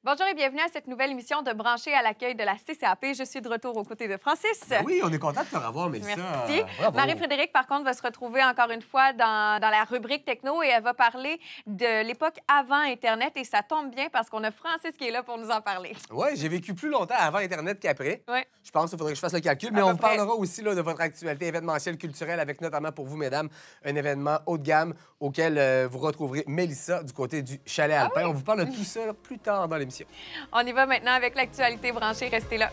Bonjour et bienvenue à cette nouvelle émission de Brancher à l'accueil de la CCAP. Je suis de retour aux côtés de Francis. Ben oui, on est content de te revoir, Mélissa. Merci. Marie-Frédérique, par contre, va se retrouver encore une fois dans la rubrique techno et elle va parler de l'époque avant Internet. Et ça tombe bien parce qu'on a Francis qui est là pour nous en parler. Oui, j'ai vécu plus longtemps avant Internet qu'après. Oui. Je pense qu'il faudrait que je fasse le calcul, mais on vous parlera aussi là, de votre actualité événementielle culturelle avec notamment pour vous, mesdames, un événement haut de gamme auquel vous retrouverez Mélissa du côté du Chalet Alpin. On vous parle de tout ça là, plus tard dans l'émission. On y va maintenant avec l'actualité branchée. Restez là.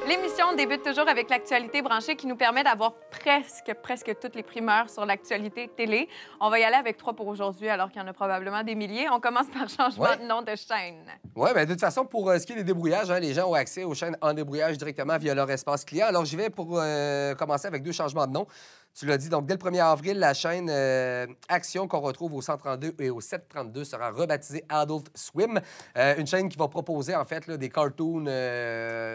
L'émission débute toujours avec l'actualité branchée qui nous permet d'avoir presque toutes les primeurs sur l'actualité télé. On va y aller avec 3 pour aujourd'hui, alors qu'il y en a probablement des milliers. On commence par changement de nom de chaîne. Oui, bien de toute façon, pour ce qui est des débrouillages, les gens ont accès aux chaînes en débrouillage directement via leur espace client. Alors, j'y vais pour commencer avec 2 changements de nom. Tu l'as dit, donc dès le 1er avril, la chaîne Action qu'on retrouve au 132 et au 732 sera rebaptisée Adult Swim. Une chaîne qui va proposer en fait là, des cartoons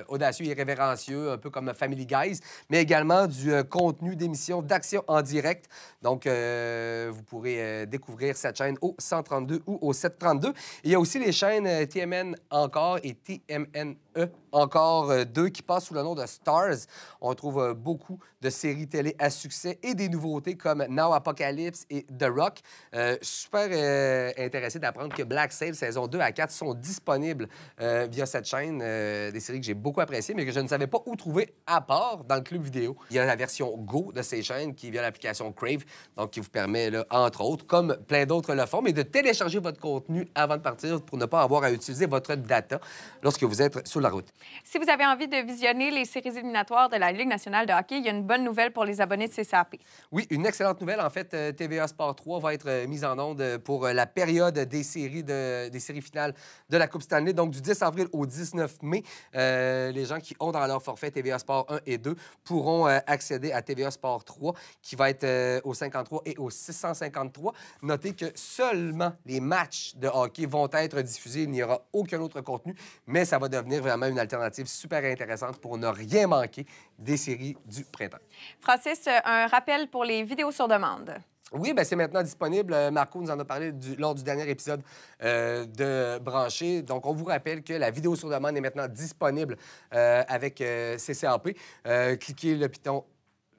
audacieux, irrévérencieux, un peu comme Family Guys, mais également du contenu d'émissions d'action en direct. Donc, vous pourrez découvrir cette chaîne au 132 ou au 732. Il y a aussi les chaînes TMN Encore et TMNE Encore 2 qui passent sous le nom de Stars. On trouve beaucoup de séries télé à succès et des nouveautés comme Now Apocalypse et The Rock. Super intéressé d'apprendre que Black Sail saison 2 à 4 sont disponibles via cette chaîne. Des séries que j'ai beaucoup appréciées, mais que je ne savais pas où trouver à part dans le club vidéo. Il y a la version Go de ces chaînes qui est via l'application Crave, donc qui vous permet, là, entre autres, comme plein d'autres le font, mais de télécharger votre contenu avant de partir pour ne pas avoir à utiliser votre data lorsque vous êtes sur la route. Si vous avez envie de visionner les séries éliminatoires de la Ligue nationale de hockey, il y a une bonne nouvelle pour les abonnés de CCAP. Oui, une excellente nouvelle. En fait, TVA Sport 3 va être mise en onde pour la période des séries finales de la Coupe Stanley. Donc, du 10 avril au 19 mai, les gens qui ont dans leur forfait TVA Sport 1 et 2 pourront accéder à TVA Sport 3, qui va être au 53 et au 653. Notez que seulement les matchs de hockey vont être diffusés. Il n'y aura aucun autre contenu, mais ça va devenir vraiment une alternative super intéressante pour ne rien manquer des séries du printemps. Francis, un rappel pour les vidéos sur demande. Oui, bien, c'est maintenant disponible. Marco nous en a parlé lors du dernier épisode de Brancher. Donc, on vous rappelle que la vidéo sur demande est maintenant disponible avec CCAP. Cliquez le piton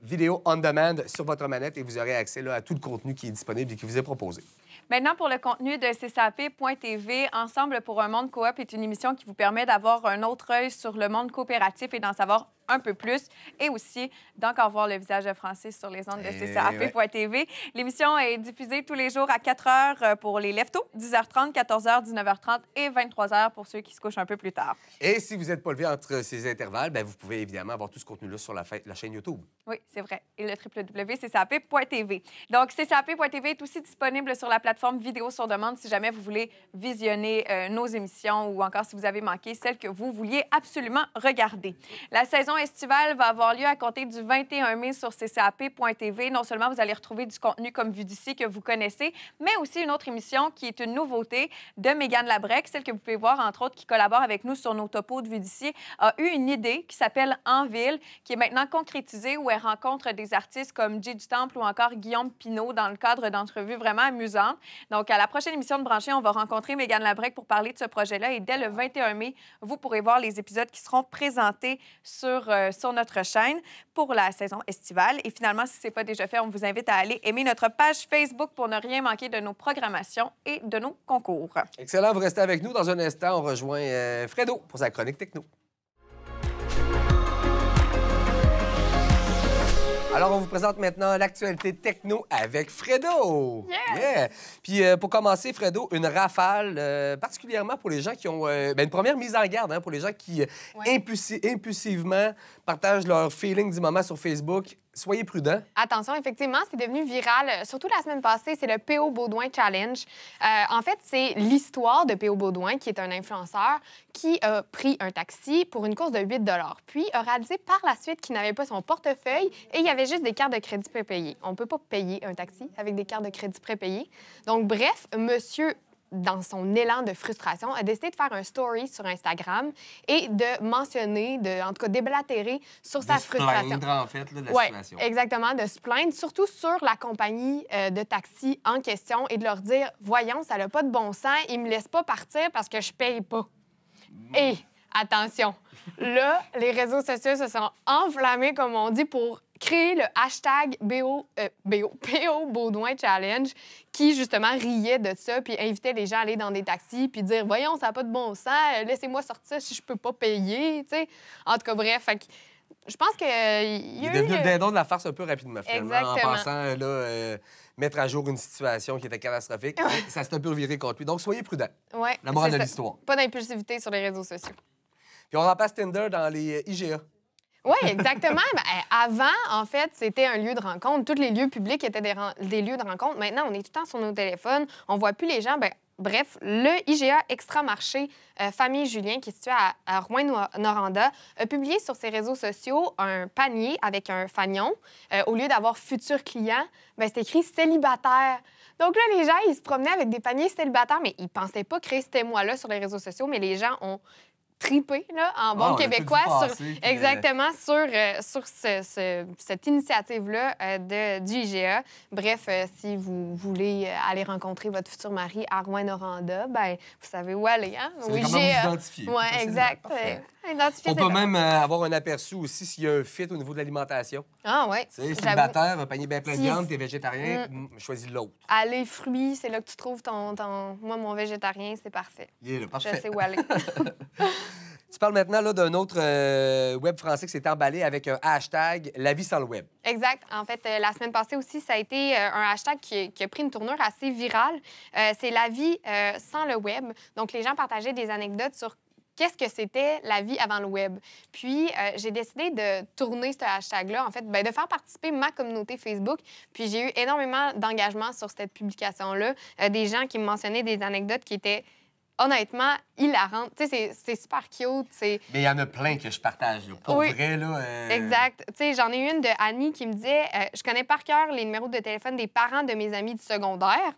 Vidéo on demand sur votre manette et vous aurez accès là, à tout le contenu qui est disponible et qui vous est proposé. Maintenant, pour le contenu de CCAP.tv, Ensemble pour un monde coop est une émission qui vous permet d'avoir un autre œil sur le monde coopératif et d'en savoir un peu plus, et aussi d'encore voir le visage de Francis sur les ondes de CCAP.tv. L'émission est diffusée tous les jours à 4 h pour les leftos, 10h30, 14h, 19h30 et 23h pour ceux qui se couchent un peu plus tard. Et si vous n'êtes pas levé entre ces intervalles, bien, vous pouvez évidemment avoir tout ce contenu-là sur la chaîne YouTube. Oui, c'est vrai. Et le www.ccap.tv. Donc, CCAP.tv est aussi disponible sur la plateforme vidéo sur demande si jamais vous voulez visionner nos émissions ou encore si vous avez manqué celles que vous vouliez absolument regarder. La saison estivale va avoir lieu à compter du 21 mai sur CCAP.tv. Non seulement vous allez retrouver du contenu comme Vue d'ici que vous connaissez, mais aussi une autre émission qui est une nouveauté de Mégane Labrec, celle que vous pouvez voir, entre autres, qui collabore avec nous sur nos topos de Vue d'ici, a eu une idée qui s'appelle En ville, qui est maintenant concrétisée, où elle rencontre des artistes comme Jay du Temple ou encore Guillaume Pinault dans le cadre d'entrevues vraiment amusantes. Donc, à la prochaine émission de Brancher, on va rencontrer Mégane Labrec pour parler de ce projet-là. Et dès le 21 mai, vous pourrez voir les épisodes qui seront présentés sur notre chaîne pour la saison estivale. Et finalement, si ce n'est pas déjà fait, on vous invite à aller aimer notre page Facebook pour ne rien manquer de nos programmations et de nos concours. Excellent, vous restez avec nous. Dans un instant, on rejoint Fredo pour sa chronique techno. Alors, on vous présente maintenant l'actualité techno avec Fredo. Yes! Puis, pour commencer, Fredo, une rafale, particulièrement pour les gens qui ont... une première mise en garde pour les gens qui impulsivement partagent leur feeling du moment sur Facebook soyez prudents. Attention, effectivement, c'est devenu viral, surtout la semaine passée. C'est le P.O. Baudouin Challenge. En fait, c'est l'histoire de P.O. Baudouin, qui est un influenceur, qui a pris un taxi pour une course de 8 puis a réalisé par la suite qu'il n'avait pas son portefeuille et il y avait juste des cartes de crédit prépayées. On ne peut pas payer un taxi avec des cartes de crédit prépayées. Donc, bref, monsieur, dans son élan de frustration, a décidé de faire un story sur Instagram et de mentionner, en tout cas déblatérer sur sa frustration. De en fait, là, de la Oui, situation. exactement, de se plaindre, surtout sur la compagnie de taxi en question et de leur dire « Voyons, ça n'a pas de bon sens, ils me laissent pas partir parce que je paye pas. » Et, attention, là, les réseaux sociaux se sont enflammés, comme on dit, pour créer le hashtag PO Baudouin Challenge qui, justement, riait de ça puis invitait les gens à aller dans des taxis puis dire « Voyons, ça n'a pas de bon sens, laissez-moi sortir si je peux pas payer. » Tu sais. En tout cas, bref, fait que je pense qu'il y a Il est devenu le dindon de la farce un peu rapidement, finalement, Exactement. en pensant là, mettre à jour une situation qui était catastrophique. Et ça s'est un peu viré contre lui. Donc, soyez prudents. Ouais, La morale c'est de ça. l'histoire. Pas d'impulsivité sur les réseaux sociaux. Puis on remplace Tinder dans les IGA. Oui, exactement. Ben, avant, en fait, c'était un lieu de rencontre. Tous les lieux publics étaient des lieux de rencontre. Maintenant, on est tout le temps sur nos téléphones. On voit plus les gens. Ben, bref, le IGA Extramarché Famille Julien, qui est situé à Rouyn-Noranda, a publié sur ses réseaux sociaux un panier avec un fanion. Au lieu d'avoir futur client, ben, c'est écrit célibataire. Donc là, les gens, ils se promenaient avec des paniers célibataires, mais ils ne pensaient pas créer ce moi-là sur les réseaux sociaux, mais les gens ont tripé, là, en bon québécois, exactement, sur cette initiative-là du IGA. Bref, si vous voulez aller rencontrer votre futur mari à Rouyn-Noranda, ben vous savez où aller, hein? Au IGA. Vous identifier. Oui, exact. On peut même avoir un aperçu aussi s'il y a un fit au niveau de l'alimentation. Ah oui. Tu sais, célibataire, un panier bien plein de viande, t'es végétarien, choisis l'autre. Aller fruits, c'est là que tu trouves ton... Moi, mon végétarien, c'est parfait. Il est là, parfait. Je sais où aller. Tu parles maintenant là, d'un autre web français qui s'est emballé avec un hashtag « La vie sans le web ». Exact. En fait, la semaine passée aussi, ça a été un hashtag qui a pris une tournure assez virale. C'est « La vie sans le web ». Donc, les gens partageaient des anecdotes sur qu'est-ce que c'était la vie avant le web. Puis, j'ai décidé de tourner ce hashtag-là, en fait, bien, de faire participer ma communauté Facebook. Puis, j'ai eu énormément d'engagement sur cette publication-là. Des gens qui me mentionnaient des anecdotes qui étaient honnêtement hilarantes. Tu sais, c'est super cute. Mais il y en a plein que je partage. Là. Pour vrai, là... Exact. Tu sais, j'en ai une de Annie qui me disait je connais par cœur les numéros de téléphone des parents de mes amis du secondaire,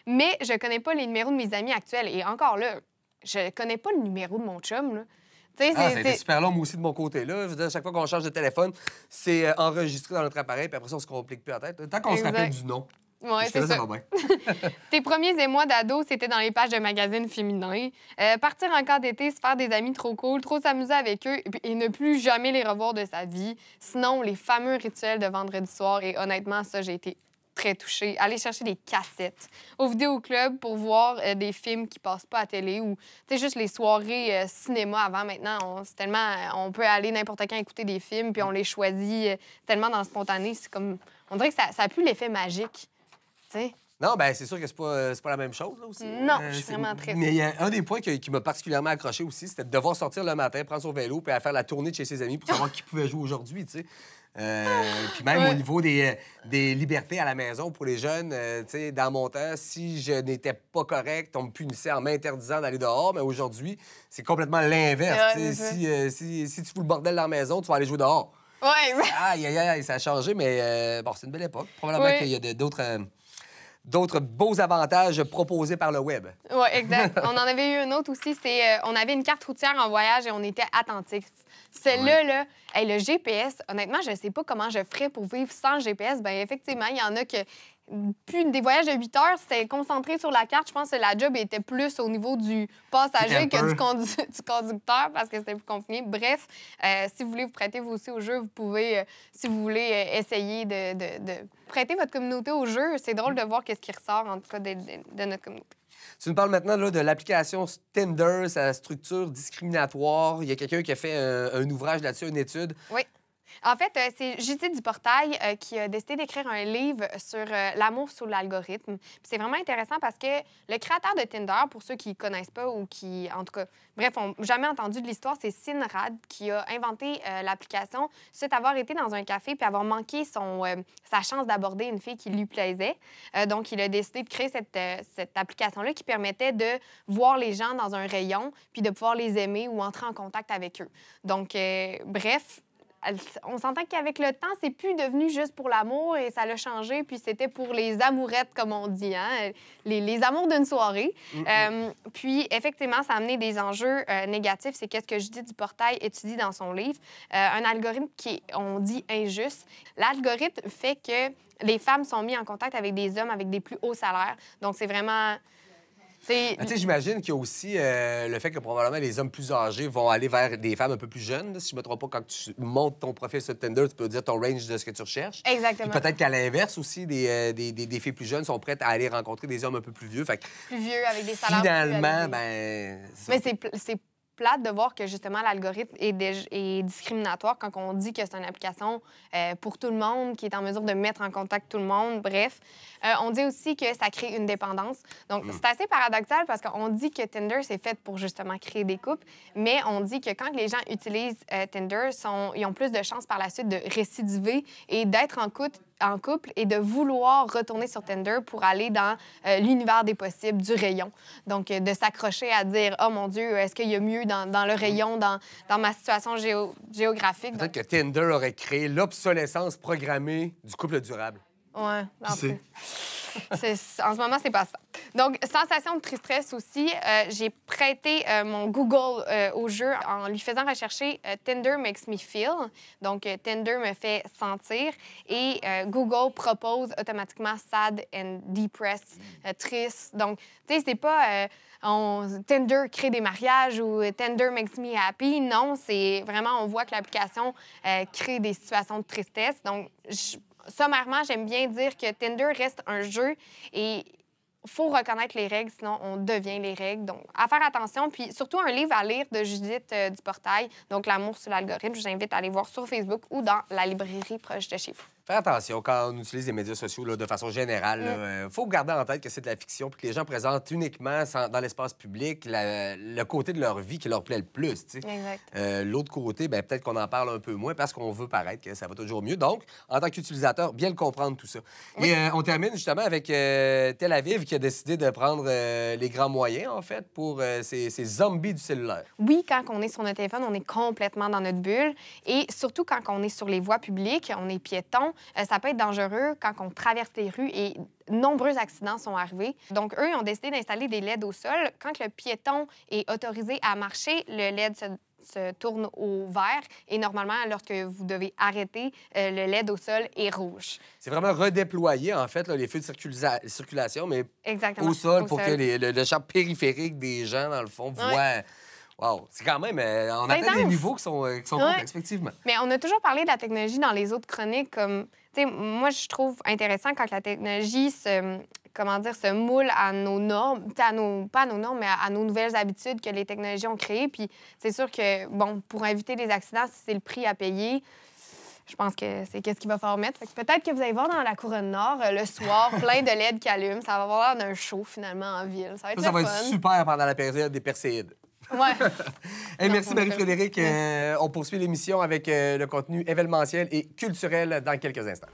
mais je connais pas les numéros de mes amis actuels. Et encore là, je connais pas le numéro de mon chum, là. C'est super long, moi aussi, de mon côté. Là. Je veux dire, à chaque fois qu'on change de téléphone, c'est enregistré dans notre appareil, puis après ça, on se complique plus la tête. Tant qu'on se rappelle du nom. Oui, c'est ça. Ça va bien. Tes premiers émois d'ado, c'était dans les pages de magazines féminins. Partir en camp d'été, se faire des amis trop cool, trop s'amuser avec eux et ne plus jamais les revoir de sa vie. Sinon, les fameux rituels de vendredi soir. Et honnêtement, ça, j'ai été très touchée. Aller chercher des cassettes au vidéoclub pour voir des films qui passent pas à télé ou, tu sais, juste les soirées cinéma avant. Maintenant, c'est tellement... on peut aller n'importe quand écouter des films, puis on les choisit tellement dans le spontané. C'est comme... On dirait que ça a plus l'effet magique. T'sais. Non, bien, c'est sûr que c'est pas la même chose, là, aussi. Non, je suis vraiment triste. Mais il y a un des points qui m'a particulièrement accroché aussi, c'était de devoir sortir le matin, prendre son vélo, puis aller faire la tournée de chez ses amis pour savoir qui pouvait jouer aujourd'hui, tu sais. Puis même au niveau des libertés à la maison pour les jeunes, tu sais, dans mon temps, si je n'étais pas correct, on me punissait en m'interdisant d'aller dehors, mais aujourd'hui, c'est complètement l'inverse. Si tu fous le bordel dans la maison, tu vas aller jouer dehors. Oui, Aïe, ça a changé, mais bon, c'est une belle époque. Probablement qu'il y a d'autres beaux avantages proposés par le web. Oui, exact. On en avait eu un autre aussi, on avait une carte routière en voyage et on était attentifs. Celle-là, le GPS, honnêtement, je ne sais pas comment je ferais pour vivre sans GPS. Bien, effectivement, il y en a que... Plus des voyages de 8 heures, c'était concentré sur la carte. Je pense que la job était plus au niveau du passager que du conducteur parce que c'était plus confiné. Bref, si vous voulez vous prêter vous aussi au jeu, vous pouvez, si vous voulez, essayer de prêter votre communauté au jeu. C'est drôle de voir qu'est-ce qui ressort, en tout cas, de notre communauté. Tu nous parles maintenant là, de l'application Tinder, sa structure discriminatoire. Il y a quelqu'un qui a fait un ouvrage là-dessus, une étude. Oui. En fait, c'est Judith Duportail qui a décidé d'écrire un livre sur l'amour sous l'algorithme. Puis c'est vraiment intéressant parce que le créateur de Tinder, pour ceux qui ne connaissent pas ou qui, en tout cas, bref, n'ont jamais entendu de l'histoire, c'est Sinrad qui a inventé l'application suite à avoir été dans un café puis avoir manqué sa chance d'aborder une fille qui lui plaisait. Donc, il a décidé de créer cette application-là qui permettait de voir les gens dans un rayon puis de pouvoir les aimer ou entrer en contact avec eux. Donc, bref, on s'entend qu'avec le temps, c'est plus devenu juste pour l'amour et ça l'a changé, puis c'était pour les amourettes, comme on dit, hein? Les amours d'une soirée. Puis, effectivement, ça a amené des enjeux négatifs. C'est qu'est-ce que Judith Duportail étudie dans son livre. Un algorithme qui est, on dit, injuste. L'algorithme fait que les femmes sont mises en contact avec des hommes avec des plus hauts salaires. Donc, c'est vraiment... J'imagine qu'il y a aussi le fait que probablement les hommes plus âgés vont aller vers des femmes un peu plus jeunes. Si je ne me trompe pas, quand tu montes ton profil sur Tinder, tu peux dire ton range de ce que tu recherches. Exactement. Puis peut-être qu'à l'inverse aussi, des filles plus jeunes sont prêtes à aller rencontrer des hommes un peu plus vieux. Fait que, plus vieux, avec des salaires finalement, plus élevés. Mais c'est plate de voir que, justement, l'algorithme est discriminatoire quand on dit que c'est une application pour tout le monde, qui est en mesure de mettre en contact tout le monde. Bref, on dit aussi que ça crée une dépendance. Donc, c'est assez paradoxal parce qu'on dit que Tinder, c'est fait pour, justement, créer des couples, mais on dit que quand les gens utilisent Tinder, ils ont plus de chances par la suite de récidiver et d'être en couple et de vouloir retourner sur Tinder pour aller dans l'univers des possibles, du rayon. Donc, de s'accrocher à dire « Oh mon Dieu, est-ce qu'il y a mieux dans le rayon, dans ma situation géographique? » Peut-être que Tinder aurait créé l'obsolescence programmée du couple durable. Ouais, en ce moment, c'est pas ça. Donc, sensation de tristesse aussi. J'ai prêté mon Google au jeu en lui faisant rechercher Tinder makes me feel. Donc, Tinder me fait sentir. Et Google propose automatiquement sad and depressed, triste. Donc, tu sais, c'est pas Tinder crée des mariages ou Tinder makes me happy. Non, c'est vraiment, on voit que l'application crée des situations de tristesse. Donc, sommairement, j'aime bien dire que Tinder reste un jeu et il faut reconnaître les règles, sinon on devient les règles. Donc, à faire attention. Puis surtout, un livre à lire de Judith Duportail, donc L'amour sous l'algorithme. Je vous invite à aller voir sur Facebook ou dans la librairie proche de chez vous. Faites attention quand on utilise les médias sociaux là, de façon générale. Il faut garder en tête que c'est de la fiction puis que les gens présentent uniquement dans l'espace public le côté de leur vie qui leur plaît le plus. T'sais. Exact. L'autre côté, peut-être qu'on en parle un peu moins parce qu'on veut paraître que ça va toujours mieux. Donc, en tant qu'utilisateur, bien le comprendre tout ça. Oui. Et on termine justement avec Tel Aviv qui a décidé de prendre les grands moyens, en fait, pour ces zombies du cellulaire. Oui, quand on est sur notre téléphone, on est complètement dans notre bulle. Et surtout quand on est sur les voies publiques, on est piéton. Ça peut être dangereux quand on traverse les rues et nombreux accidents sont arrivés. Donc, eux, ils ont décidé d'installer des LED au sol. Quand le piéton est autorisé à marcher, le LED se tourne au vert et normalement, lorsque vous devez arrêter, le LED au sol est rouge. C'est vraiment redéployer, en fait, là, les feux de circulation, mais exactement. Au sol pour que le champ périphérique des gens, dans le fond, voient... Wow! C'est quand même... on atteint des niveaux qui sont complexes, effectivement. Mais on a toujours parlé de la technologie dans les autres chroniques comme... Tu sais, moi, je trouve intéressant quand la technologie se moule à nos normes, pas à nos normes, mais à nos nouvelles habitudes que les technologies ont créées. Puis c'est sûr que, bon, pour éviter des accidents, si c'est le prix à payer, je pense que c'est qu'est-ce qu'il va falloir mettre. Peut-être que vous allez voir dans la Couronne Nord, le soir, plein de LED qui allument. Ça va avoir l'air d'un show, finalement, en ville. Ça va être ça va fun. être super pendant la période des Perséides. Ouais. Hey, merci Marie-Frédérique. On poursuit l'émission avec le contenu événementiel et culturel dans quelques instants.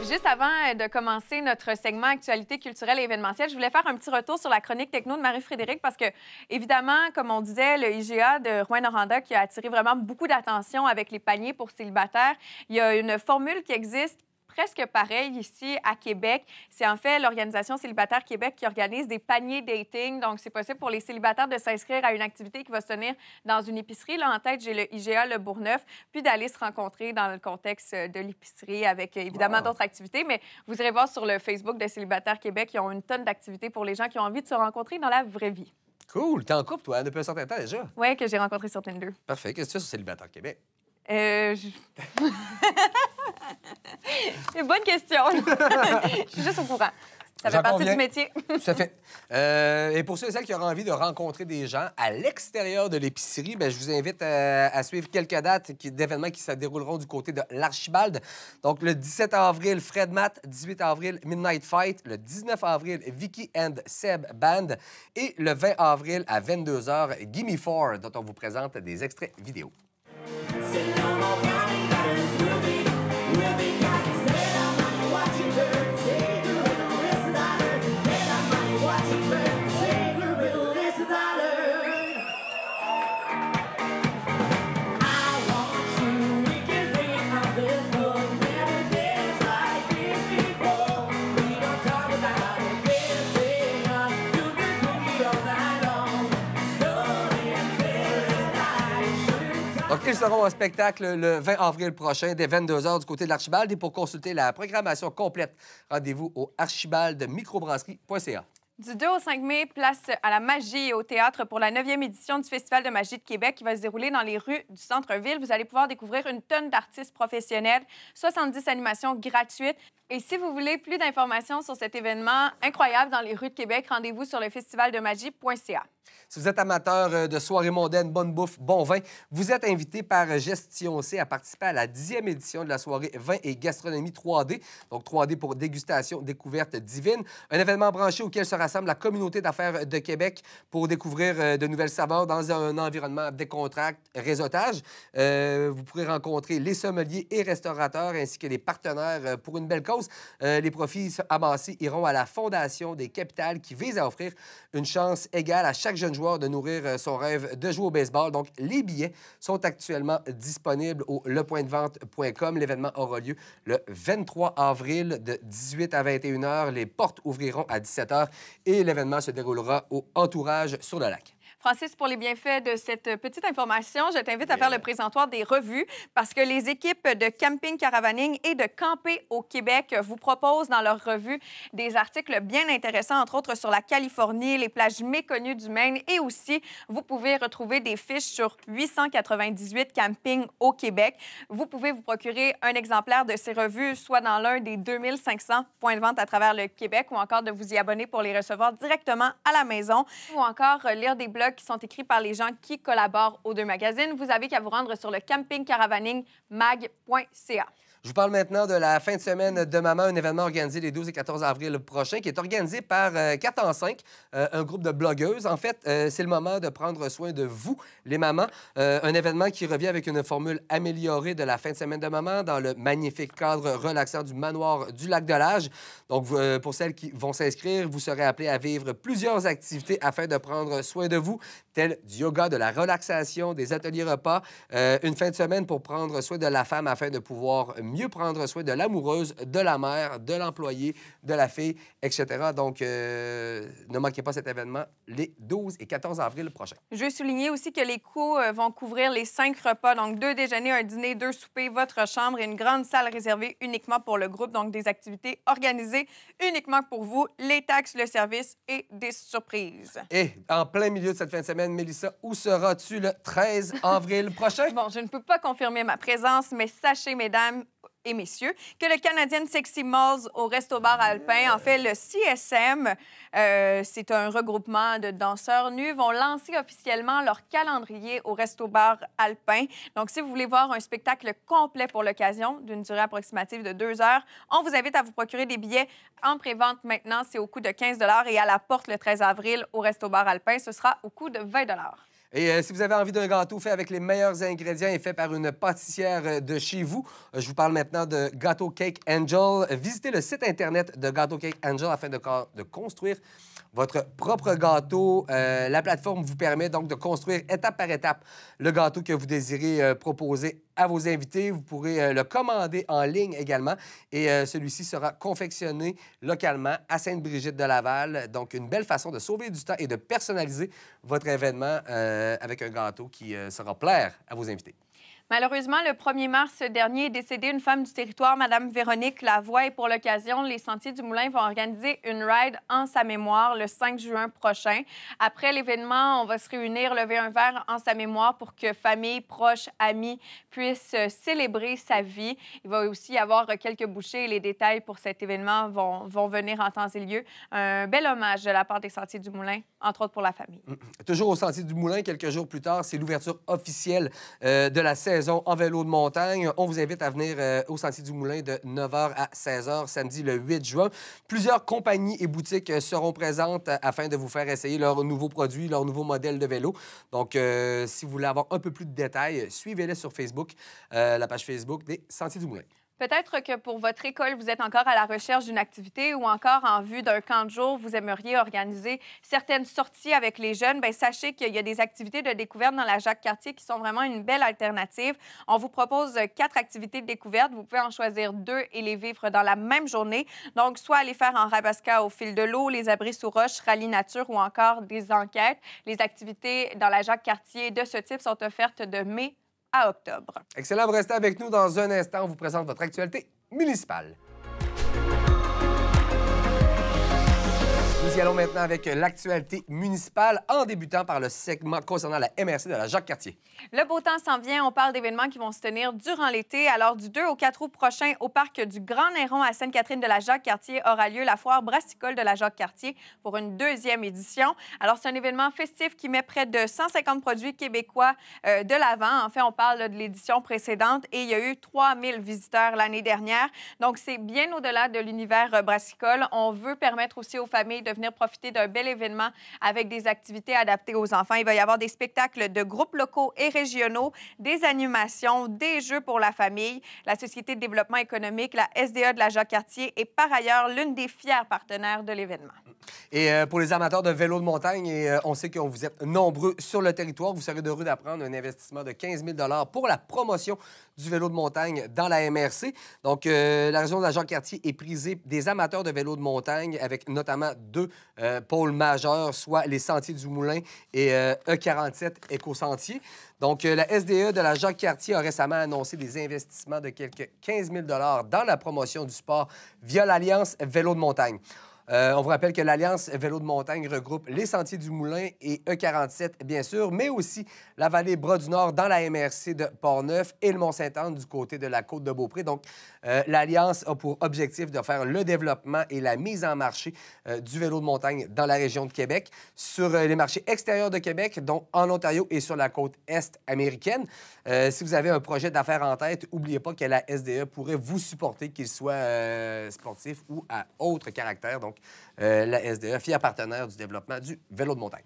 Juste avant de commencer notre segment actualité culturelle et événementielle, je voulais faire un petit retour sur la chronique techno de Marie-Frédérique parce que, évidemment, comme on disait, le IGA de Rouyn-Noranda qui a attiré vraiment beaucoup d'attention avec les paniers pour célibataires. Il y a une formule qui existe presque pareil ici à Québec. C'est en fait l'Organisation Célibataire Québec qui organise des paniers dating. Donc, c'est possible pour les célibataires de s'inscrire à une activité qui va se tenir dans une épicerie. Là, en tête, j'ai le IGA Le Bourgneuf, puis d'aller se rencontrer dans le contexte de l'épicerie avec, évidemment, d'autres activités. Mais vous irez voir sur le Facebook de Célibataire Québec, ils ont une tonne d'activités pour les gens qui ont envie de se rencontrer dans la vraie vie. Cool. T'es en couple, toi, depuis un certain temps déjà? Oui, que j'ai rencontré sur Tinder. Parfait. Qu'est-ce que tu fais sur Célibataire Québec? C'est une bonne question. Je suis juste au courant. Ça fait partie du métier. Tout à fait. Et pour ceux et celles qui auront envie de rencontrer des gens à l'extérieur de l'épicerie, bien, je vous invite à suivre quelques dates d'événements qui se dérouleront du côté de l'Archibald. Donc, le 17 avril, Fred Matt. 18 avril, Midnight Fight. Le 19 avril, Vicky and Seb Band. Et le 20 avril, à 22h, Gimme 4, dont on vous présente des extraits vidéo. Donc, ils seront en spectacle le 20 avril prochain, dès 22h du côté de l'Archibald. Et pour consulter la programmation complète, rendez-vous au archibaldmicrobrasserie.ca. Du 2 au 5 mai, place à la magie et au théâtre pour la 9e édition du Festival de magie de Québec qui va se dérouler dans les rues du centre-ville. Vous allez pouvoir découvrir une tonne d'artistes professionnels, 70 animations gratuites. Et si vous voulez plus d'informations sur cet événement incroyable dans les rues de Québec, rendez-vous sur le festivaldemagie.ca. Si vous êtes amateur de soirées mondaines, bonne bouffe, bon vin, vous êtes invité par Gestion C à participer à la 10e édition de la soirée Vin et gastronomie 3D. Donc 3D pour dégustation, découverte divine. Un événement branché auquel se rassemble la communauté d'affaires de Québec pour découvrir de nouvelles saveurs dans un environnement décontracté, réseautage. Vous pourrez rencontrer les sommeliers et restaurateurs ainsi que les partenaires pour une belle cause. Les profits amassés iront à la Fondation des Capitales qui vise à offrir une chance égale à chaque jeune joueur de nourrir son rêve de jouer au baseball. Donc, les billets sont actuellement disponibles au lepointdevente.com. L'événement aura lieu le 23 avril de 18 à 21 h. Les portes ouvriront à 17 h et l'événement se déroulera au Entourage sur le lac. Francis, pour les bienfaits de cette petite information, je t'invite à faire le présentoir des revues parce que les équipes de Camping Caravaning et de Camper au Québec vous proposent dans leurs revues des articles bien intéressants, entre autres sur la Californie, les plages méconnues du Maine et aussi, vous pouvez retrouver des fiches sur 898 campings au Québec. Vous pouvez vous procurer un exemplaire de ces revues, soit dans l'un des 2500 points de vente à travers le Québec ou encore de vous y abonner pour les recevoir directement à la maison ou encore lire des blogs qui sont écrits par les gens qui collaborent aux deux magazines. Vous avez qu'à vous rendre sur le campingcaravanningmag.ca. Je vous parle maintenant de la fin de semaine de Maman, un événement organisé les 12 et 14 avril prochains, qui est organisé par 4 en 5, un groupe de blogueuses. En fait, c'est le moment de prendre soin de vous, les mamans. Un événement qui revient avec une formule améliorée de la fin de semaine de Maman dans le magnifique cadre relaxant du manoir du Lac-de-L'Age. Donc, pour celles qui vont s'inscrire, vous serez appelées à vivre plusieurs activités afin de prendre soin de vous, telles du yoga, de la relaxation, des ateliers repas, une fin de semaine pour prendre soin de la femme afin de pouvoir mieux prendre soin de l'amoureuse, de la mère, de l'employé, de la fille, etc. Donc, ne manquez pas cet événement les 12 et 14 avril prochains. Je veux souligner aussi que les coûts vont couvrir les 5 repas, donc 2 déjeuners, un dîner, 2 soupers, votre chambre et une grande salle réservée uniquement pour le groupe, donc des activités organisées uniquement pour vous, les taxes, le service et des surprises. Et en plein milieu de cette fin de semaine, Mélissa, où seras-tu le 13 avril prochain? Bon, je ne peux pas confirmer ma présence, mais sachez, mesdames et messieurs, que le Canadian Sexy Malls au Resto-Bar Alpin, en fait, le CSM, c'est un regroupement de danseurs nus, vont lancer officiellement leur calendrier au Resto-Bar Alpin. Donc, si vous voulez voir un spectacle complet pour l'occasion, d'une durée approximative de 2 heures, on vous invite à vous procurer des billets en pré-vente maintenant. C'est au coût de 15 $ et à la porte le 13 avril au Resto-Bar Alpin, ce sera au coût de 20 $. Et si vous avez envie d'un gâteau fait avec les meilleurs ingrédients et fait par une pâtissière de chez vous, je vous parle maintenant de Gâteau Cake Angel. Visitez le site Internet de Gâteau Cake Angel afin de construire votre propre gâteau. La plateforme vous permet donc de construire étape par étape le gâteau que vous désirez proposer à vos invités. Vous pourrez le commander en ligne également et celui-ci sera confectionné localement à Sainte-Brigitte-de-Laval. Donc, une belle façon de sauver du temps et de personnaliser votre événement avec un gâteau qui saura plaire à vos invités. Malheureusement, le 1er mars dernier est décédée une femme du territoire, Mme Véronique Lavoie, et pour l'occasion, les Sentiers du Moulin vont organiser une ride en sa mémoire le 5 juin prochain. Après l'événement, on va se réunir, lever un verre en sa mémoire pour que famille, proches, amis puissent célébrer sa vie. Il va aussi y avoir quelques bouchées et les détails pour cet événement vont venir en temps et lieu. Un bel hommage de la part des Sentiers du Moulin, entre autres pour la famille. Toujours au Sentiers du Moulin, quelques jours plus tard, c'est l'ouverture officielle de la saison en vélo de montagne. On vous invite à venir au Sentier du Moulin de 9h à 16h, samedi le 8 juin. Plusieurs compagnies et boutiques seront présentes afin de vous faire essayer leurs nouveaux produits, leurs nouveaux modèles de vélo. Donc, si vous voulez avoir un peu plus de détails, suivez-les sur Facebook, la page Facebook des Sentiers du Moulin. Peut-être que pour votre école, vous êtes encore à la recherche d'une activité ou encore en vue d'un camp de jour, vous aimeriez organiser certaines sorties avec les jeunes. Bien, sachez qu'il y a des activités de découverte dans la Jacques-Cartier qui sont vraiment une belle alternative. On vous propose 4 activités de découverte. Vous pouvez en choisir 2 et les vivre dans la même journée. Donc, soit aller faire en rabasca au fil de l'eau, les abris sous roche, rallye nature ou encore des enquêtes. Les activités dans la Jacques-Cartier de ce type sont offertes de mai à octobre. Excellent, vous restez avec nous dans un instant. On vous présente votre actualité municipale. Nous y allons maintenant avec l'actualité municipale en débutant par le segment concernant la MRC de la Jacques-Cartier. Le beau temps s'en vient. On parle d'événements qui vont se tenir durant l'été. Alors, du 2 au 4 août prochain, au parc du Grand Néron à Sainte-Catherine de la Jacques-Cartier aura lieu la foire brassicole de la Jacques-Cartier pour une 2e édition. Alors, c'est un événement festif qui met près de 150 produits québécois de l'avant. En fait, on parle de l'édition précédente et il y a eu 3000 visiteurs l'année dernière. Donc, c'est bien au-delà de l'univers brassicole. On veut permettre aussi aux familles de venir profiter d'un bel événement avec des activités adaptées aux enfants. Il va y avoir des spectacles de groupes locaux et régionaux, des animations, des jeux pour la famille. La Société de développement économique, la SDA de la Jacques-Cartier, est par ailleurs l'une des fiers partenaires de l'événement. Et pour les amateurs de vélo de montagne, et on sait que vous êtes nombreux sur le territoire, vous serez heureux d'apprendre un investissement de 15 000 pour la promotion du vélo de montagne dans la MRC. Donc, la région de la Jacques-Cartier est prisée des amateurs de vélo de montagne avec notamment 2 pôles majeurs, soit les Sentiers du Moulin et E47 Éco-Sentier. Donc, la SDE de la Jacques-Cartier a récemment annoncé des investissements de quelques 15 000 dans la promotion du sport via l'Alliance Vélo de montagne. On vous rappelle que l'Alliance Vélo de montagne regroupe les Sentiers du Moulin et E47, bien sûr, mais aussi la vallée Bras-du-Nord dans la MRC de Portneuf et le Mont-Sainte-Anne du côté de la côte de Beaupré. Donc, l'Alliance a pour objectif de faire le développement et la mise en marché du vélo de montagne dans la région de Québec, sur les marchés extérieurs de Québec, dont en Ontario et sur la côte est américaine. Si vous avez un projet d'affaires en tête, n'oubliez pas que la SDE pourrait vous supporter, qu'il soit sportif ou à autre caractère. Donc, la SDE, fier partenaire du développement du vélo de montagne.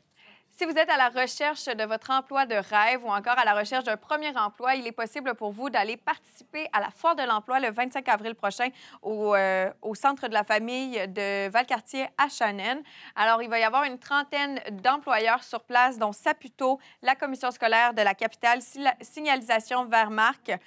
Si vous êtes à la recherche de votre emploi de rêve ou encore à la recherche d'un premier emploi, il est possible pour vous d'aller participer à la Foire de l'emploi le 25 avril prochain au Centre de la famille de Valcartier à Shannon. Alors, il va y avoir une trentaine d'employeurs sur place, dont Saputo, la commission scolaire de la capitale, Signalisation Wehrmark,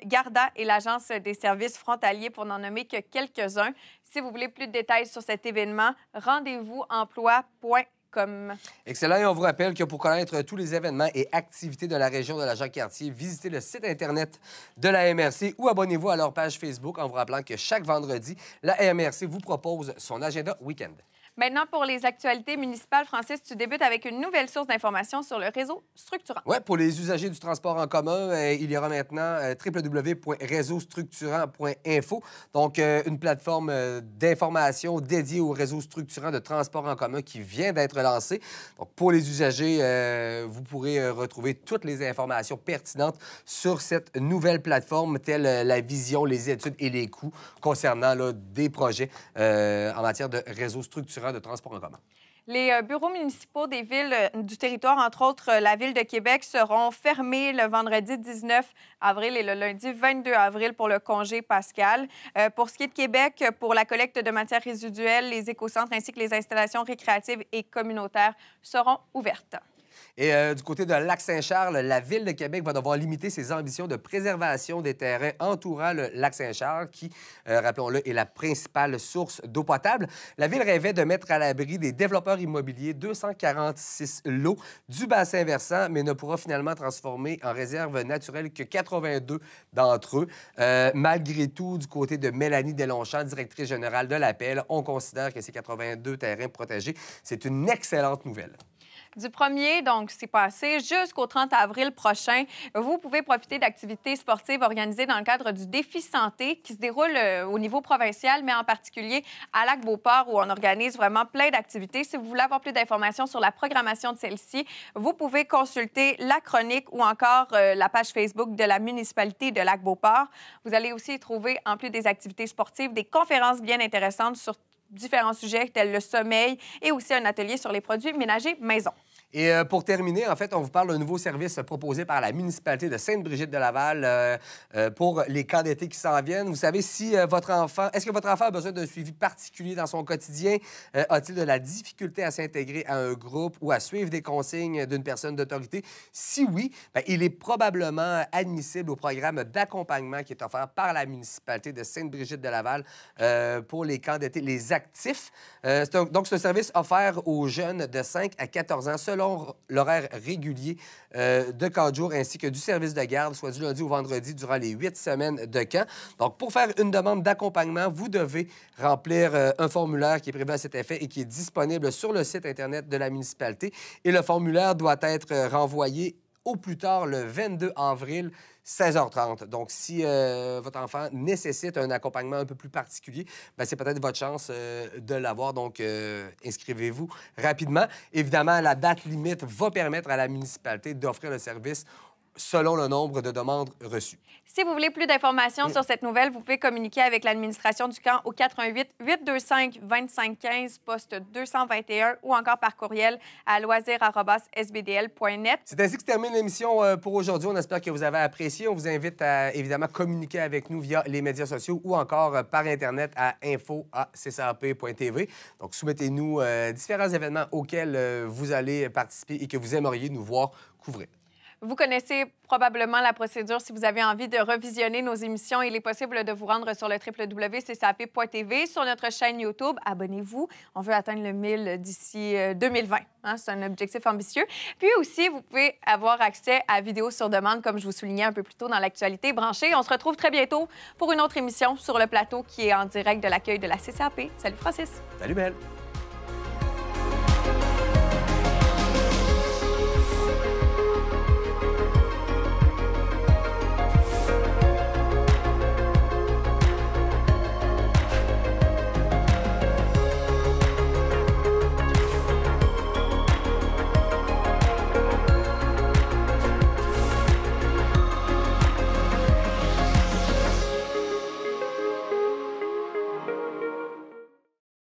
Garda et l'Agence des services frontaliers, pour n'en nommer que quelques-uns. Si vous voulez plus de détails sur cet événement, rendez-vous emploi.com. Excellent. Et on vous rappelle que pour connaître tous les événements et activités de la région de la Jacques-Cartier, visitez le site Internet de la MRC ou abonnez-vous à leur page Facebook en vous rappelant que chaque vendredi, la MRC vous propose son agenda week-end. Maintenant, pour les actualités municipales, Francis, tu débutes avec une nouvelle source d'information sur le réseau structurant. Oui, pour les usagers du transport en commun, il y aura maintenant www.réseaustructurant.info, donc une plateforme d'information dédiée au réseau structurant de transport en commun qui vient d'être lancée. Donc, pour les usagers, vous pourrez retrouver toutes les informations pertinentes sur cette nouvelle plateforme, telle la vision, les études et les coûts concernant des projets en matière de réseau structurant de transport en commun. Les bureaux municipaux des villes du territoire, entre autres la Ville de Québec, seront fermés le vendredi 19 avril et le lundi 22 avril pour le congé pascal. Pour ce qui est de Québec, pour la collecte de matières résiduelles, les écocentres ainsi que les installations récréatives et communautaires seront ouvertes. Et du côté de Lac-Saint-Charles, la Ville de Québec va devoir limiter ses ambitions de préservation des terrains entourant le Lac-Saint-Charles, qui, rappelons-le, est la principale source d'eau potable. La Ville rêvait de mettre à l'abri des développeurs immobiliers 246 lots du bassin versant, mais ne pourra finalement transformer en réserve naturelle que 82 d'entre eux. Malgré tout, du côté de Mélanie Deslongchamps, directrice générale de l'Appel, on considère que ces 82 terrains protégés, c'est une excellente nouvelle. Du 1er, donc c'est passé, jusqu'au 30 avril prochain, vous pouvez profiter d'activités sportives organisées dans le cadre du Défi Santé qui se déroule au niveau provincial, mais en particulier à Lac-Beauport où on organise vraiment plein d'activités. Si vous voulez avoir plus d'informations sur la programmation de celle-ci, vous pouvez consulter la chronique ou encore la page Facebook de la municipalité de Lac-Beauport. Vous allez aussi y trouver, en plus des activités sportives, des conférences bien intéressantes sur différents sujets tels le sommeil et aussi un atelier sur les produits ménagers maison. Et pour terminer, en fait, on vous parle d'un nouveau service proposé par la municipalité de Sainte-Brigitte-de-Laval pour les camps d'été qui s'en viennent. Vous savez, si votre enfant... Est-ce que votre enfant a besoin d'un suivi particulier dans son quotidien? A-t-il de la difficulté à s'intégrer à un groupe ou à suivre des consignes d'une personne d'autorité? Si oui, bien, il est probablement admissible au programme d'accompagnement qui est offert par la municipalité de Sainte-Brigitte-de-Laval pour les camps d'été, les actifs. Donc, c'est un service offert aux jeunes de 5 à 14 ans selon l'horaire régulier de camp de jour ainsi que du service de garde, soit du lundi au vendredi durant les 8 semaines de camp. Donc, pour faire une demande d'accompagnement, vous devez remplir un formulaire qui est prévu à cet effet et qui est disponible sur le site Internet de la municipalité. Et le formulaire doit être renvoyé au plus tard le 22 avril, 16h30. Donc, si votre enfant nécessite un accompagnement un peu plus particulier, bien, c'est peut-être votre chance de l'avoir. Donc, inscrivez-vous rapidement. Évidemment, la date limite va permettre à la municipalité d'offrir le service selon le nombre de demandes reçues. Si vous voulez plus d'informations sur cette nouvelle, vous pouvez communiquer avec l'administration du camp au 418-825-2515, poste 221 ou encore par courriel à loisirs@sbdl.net. C'est ainsi que se termine l'émission pour aujourd'hui. On espère que vous avez apprécié. On vous invite à évidemment communiquer avec nous via les médias sociaux ou encore par Internet à info@ccap.tv. Donc, soumettez-nous différents événements auxquels vous allez participer et que vous aimeriez nous voir couvrir. Vous connaissez probablement la procédure. Si vous avez envie de revisionner nos émissions, il est possible de vous rendre sur le www.ccap.tv, sur notre chaîne YouTube. Abonnez-vous. On veut atteindre le 1000 d'ici 2020. Hein? C'est un objectif ambitieux. Puis aussi, vous pouvez avoir accès à vidéos sur demande, comme je vous soulignais un peu plus tôt dans l'actualité branchée. On se retrouve très bientôt pour une autre émission sur le plateau qui est en direct de l'accueil de la CCAP. Salut Francis. Salut Belle.